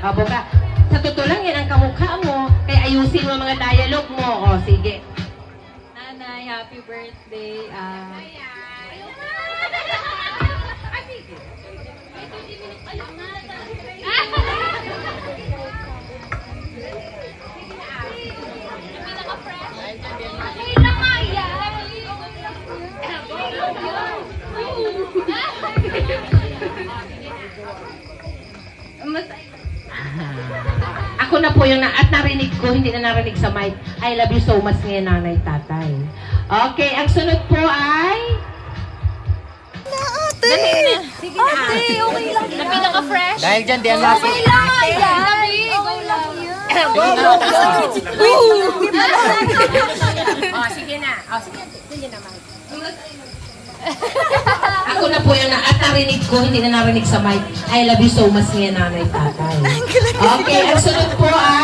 Abo ka. Sa totoo lang, yan ang kamukha mo. Kaya ayusin mo mga dialogue mo. O, sige. Nanay, happy birthday. Ako na po yung at narinig ko, hindi na narinig sa mic. I love you so much ngayon, nanay, tatay. Okay, ang sunod po ay... Dali na. Sige na. Ate, okay lang. Na pinaka-fresh. Dahil dyan, di ang last. Okay lang yan. Go lang yan. Oh, sige na. Oh, sige naman. Ako na po yung at narinig ko, hindi na narinig sa mic. I love you so much ngayon, nanay, tatay. Okay, ang sunod po ay...